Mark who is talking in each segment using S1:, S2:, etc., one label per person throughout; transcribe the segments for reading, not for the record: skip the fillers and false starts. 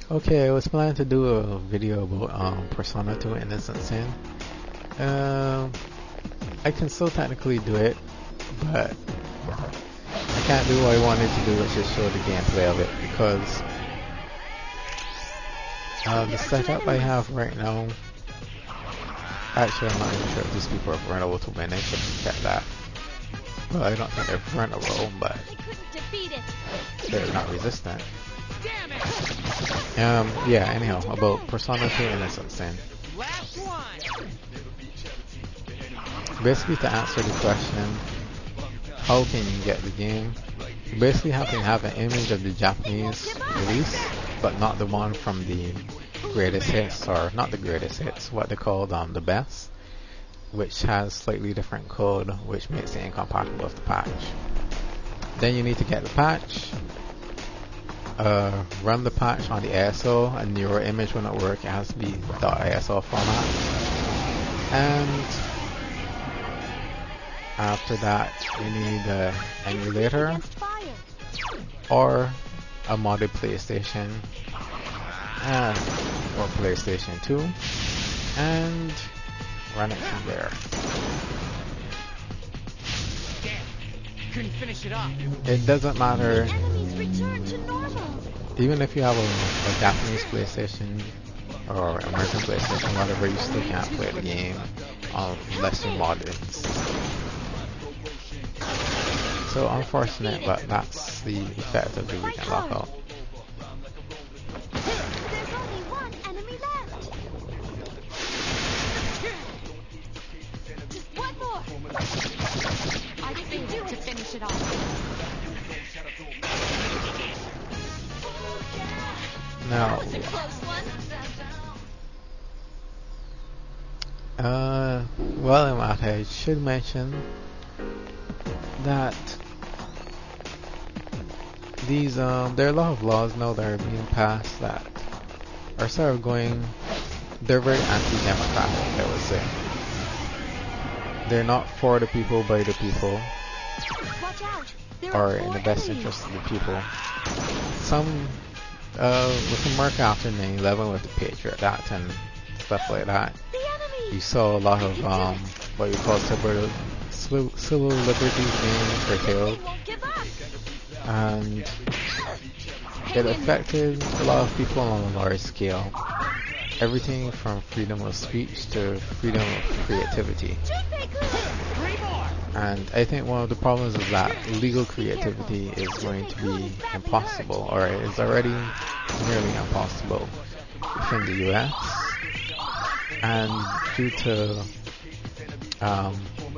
S1: Okay, I was planning to do a video about Persona 2 Innocent Sin. I can still technically do it, but I can't do what I wanted to do, which is show the gameplay of it, because the setup I have right now, actually I'm not even sure if these people are vulnerable to win. I should check that. Well, I don't think they're vulnerable, but they're not resistant. Yeah, anyhow, about Persona 2 Innocent Sin. Basically, to answer the question, how can you get the game? You basically have to have an image of the Japanese release, but not the one from the greatest hits, or not the greatest hits, what they call the best, which has slightly different code, which makes it incompatible with the patch. Then you need to get the patch, run the patch on the ISO, and your image will not work. It has to be .iso format. And after that, you need an emulator or a modded PlayStation or PlayStation 2, and run it from there. It doesn't matter. Even if you have a Japanese PlayStation or American PlayStation, whatever, you still can't play the game unless you mod it. So unfortunate, but that's the effect of the weekend lockout.
S2: There's only one enemy left. Just one more. I can do it to finish it off.
S1: Now, well, I should mention that these there are a lot of laws now that are being passed that are sort of going, they're very anti-democratic, I would say. They're not for the people, by the people, or in the best interest of the people. Some with America after 9/11 with the Patriot Act and stuff like that, you saw a lot of what you call civil liberties being curtailed, and it affected a lot of people on a large scale. Everything from freedom of speech to freedom of creativity. And I think one of the problems is that legal creativity is going to be impossible, or is already nearly impossible within the US. And due to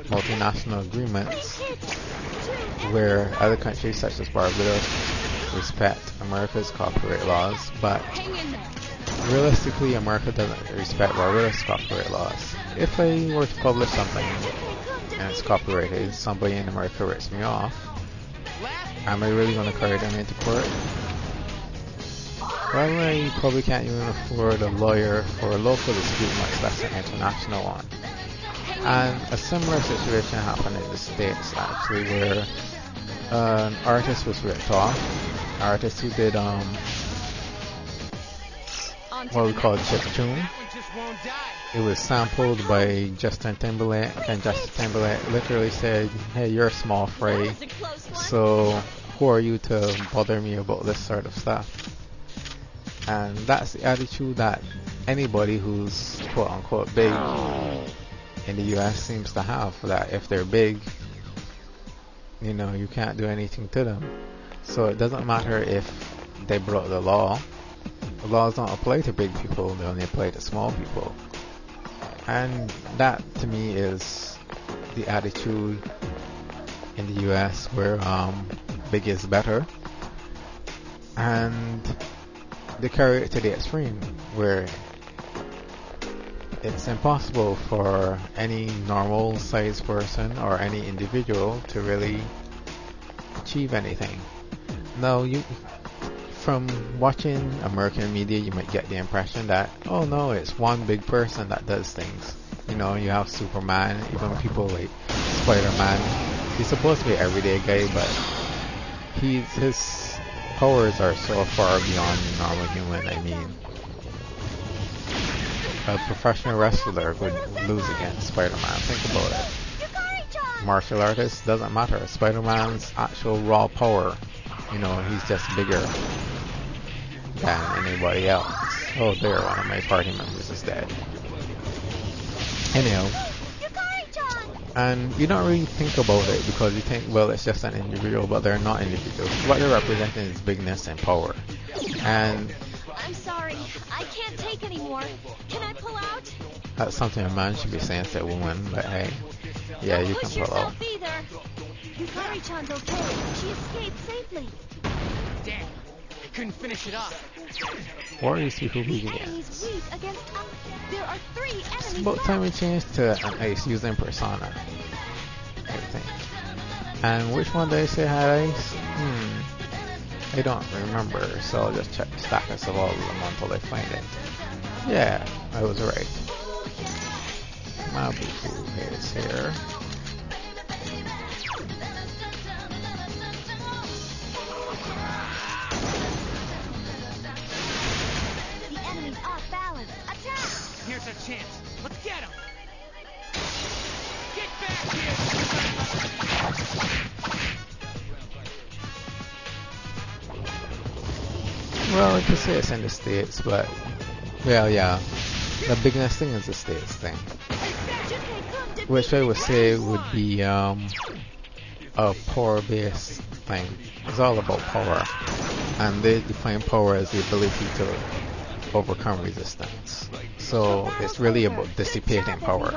S1: multinational agreements where other countries such as Barbados respect America's copyright laws, but realistically America doesn't respect Barbados' copyright laws. If I were to publish something and it's copyrighted, somebody in America rips me off, am I really going to carry them into court? Well, I probably can't even afford a lawyer for a local dispute, much less an international one. And a similar situation happened in the States, actually, where an artist was ripped off. An artist who did what we call chiptune. It was sampled by Justin Timberlake, and Justin Timberlake literally said, "Hey, you're a small fry, so who are you to bother me about this sort of stuff?" And that's the attitude that anybody who's quote-unquote big in the US seems to have, that if they're big, you know, you can't do anything to them. So it doesn't matter if they broke the law. The laws don't apply to big people, they only apply to small people. And that, to me, is the attitude in the US, where big is better. And they carry it to the extreme, where it's impossible for any normal sized person or any individual to really achieve anything. Now, from watching American media, you might get the impression that, oh no, it's one big person that does things. You know, you have Superman, even people like Spider-Man. He's supposed to be an everyday guy, but his powers are so far beyond normal human. I mean, a professional wrestler would lose against Spider-Man. Think about it. Martial artist, doesn't matter. Spider-Man's actual raw power, you know, he's just bigger than anybody else. Oh, there, one of my party members is dead. Anyhow, and you don't really think about it because you think, well, it's just an individual, but they're not individuals. What they're representing is bigness and power. And
S2: I'm sorry, I can't take anymore. Can I pull out?
S1: that's something a man should be saying to a woman, but hey, yeah, you can pull out.
S2: Yukari-chan's okay. She escaped safely.
S3: Damn, I couldn't finish it off.
S1: What are these people weak against?
S2: Enemies weak against us. There are 3 enemies.
S1: It's about time we change to an ace using Persona, I think. And which one did I say had ace? I don't remember, so I'll just check the status of all of them until I find it. Yeah, I was right. Mabuku is here.
S2: The enemy's off balance. Attack!
S3: Here's our chance. Let's get him. Get back here!
S1: Well, I could say it's in the States, but, well, yeah, the biggest thing is the States thing. Which I would say would be a power-based thing. It's all about power, and they define power as the ability to overcome resistance. So it's really about dissipating power.